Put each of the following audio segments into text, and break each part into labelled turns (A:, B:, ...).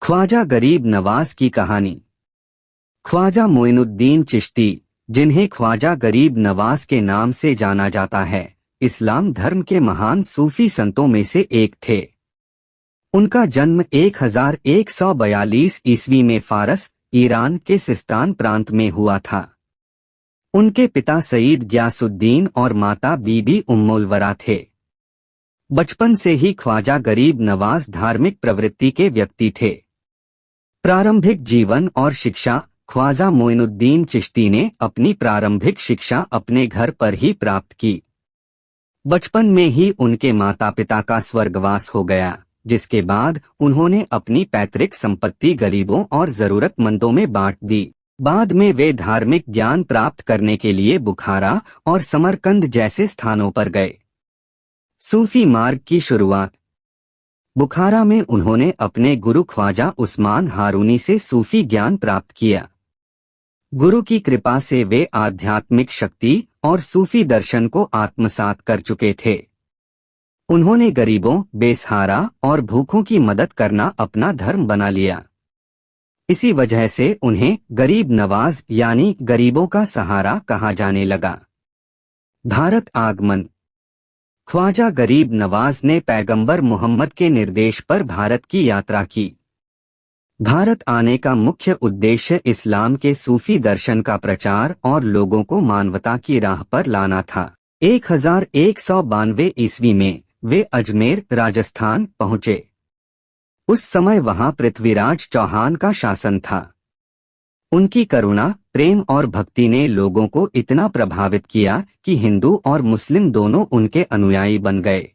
A: ख्वाजा गरीब नवाज की कहानी। ख्वाजा मोइनुद्दीन चिश्ती, जिन्हें ख्वाजा गरीब नवाज के नाम से जाना जाता है, इस्लाम धर्म के महान सूफी संतों में से एक थे। उनका जन्म 1142 ईस्वी में फारस, ईरान के सिस्तान प्रांत में हुआ था। उनके पिता सईद ग्यासुद्दीन और माता बीबी उम्मुल वरा थे। बचपन से ही ख्वाजा गरीब नवाज धार्मिक प्रवृत्ति के व्यक्ति थे। प्रारंभिक जीवन और शिक्षा। ख्वाजा मोइनुद्दीन चिश्ती ने अपनी प्रारंभिक शिक्षा अपने घर पर ही प्राप्त की। बचपन में ही उनके माता पिता का स्वर्गवास हो गया, जिसके बाद उन्होंने अपनी पैतृक संपत्ति गरीबों और जरूरतमंदों में बांट दी। बाद में वे धार्मिक ज्ञान प्राप्त करने के लिए बुखारा और समरकंद जैसे स्थानों पर गए। सूफी मार्ग की शुरुआत। बुखारा में उन्होंने अपने गुरु ख्वाजा उस्मान हारूनी से सूफी ज्ञान प्राप्त किया। गुरु की कृपा से वे आध्यात्मिक शक्ति और सूफी दर्शन को आत्मसात कर चुके थे। उन्होंने गरीबों, बेसहारा और भूखों की मदद करना अपना धर्म बना लिया। इसी वजह से उन्हें गरीब नवाज यानी गरीबों का सहारा कहा जाने लगा। भारत आगमन। ख्वाजा गरीब नवाज ने पैगंबर मोहम्मद के निर्देश पर भारत की यात्रा की। भारत आने का मुख्य उद्देश्य इस्लाम के सूफी दर्शन का प्रचार और लोगों को मानवता की राह पर लाना था। 1192 ईस्वी में वे अजमेर, राजस्थान पहुंचे। उस समय वहां पृथ्वीराज चौहान का शासन था। उनकी करुणा, प्रेम और भक्ति ने लोगों को इतना प्रभावित किया कि हिंदू और मुस्लिम दोनों उनके अनुयायी बन गए।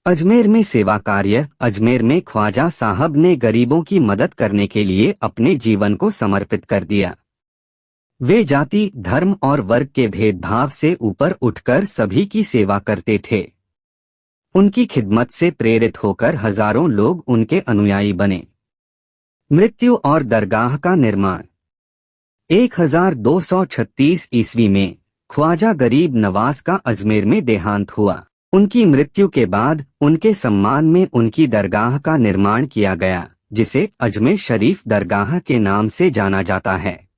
A: अजमेर में सेवा कार्य। अजमेर में ख्वाजा साहब ने गरीबों की मदद करने के लिए अपने जीवन को समर्पित कर दिया। वे जाति, धर्म और वर्ग के भेदभाव से ऊपर उठकर सभी की सेवा करते थे। उनकी खिदमत से प्रेरित होकर हजारों लोग उनके अनुयायी बने। मृत्यु और दरगाह का निर्माण। 1236 ईस्वी में ख्वाजा गरीब नवाज का अजमेर में देहांत हुआ। उनकी मृत्यु के बाद उनके सम्मान में उनकी दरगाह का निर्माण किया गया, जिसे अजमेर शरीफ दरगाह के नाम से जाना जाता है।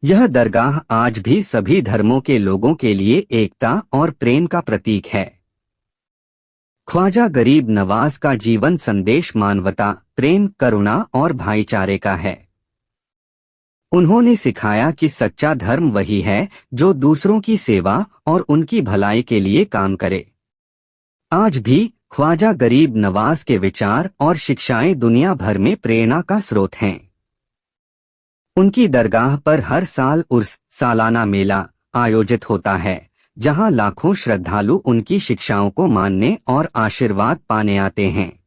A: यह दरगाह आज भी सभी धर्मों के लोगों के लिए एकता और प्रेम का प्रतीक है। ख्वाजा गरीब नवाज का जीवन संदेश मानवता, प्रेम, करुणा और भाईचारे का है। उन्होंने सिखाया कि सच्चा धर्म वही है जो दूसरों की सेवा और उनकी भलाई के लिए काम करे। आज भी ख्वाजा गरीब नवाज के विचार और शिक्षाएं दुनिया भर में प्रेरणा का स्रोत हैं। उनकी दरगाह पर हर साल उर्स, सालाना मेला आयोजित होता है, जहां लाखों श्रद्धालु उनकी शिक्षाओं को मानने और आशीर्वाद पाने आते हैं।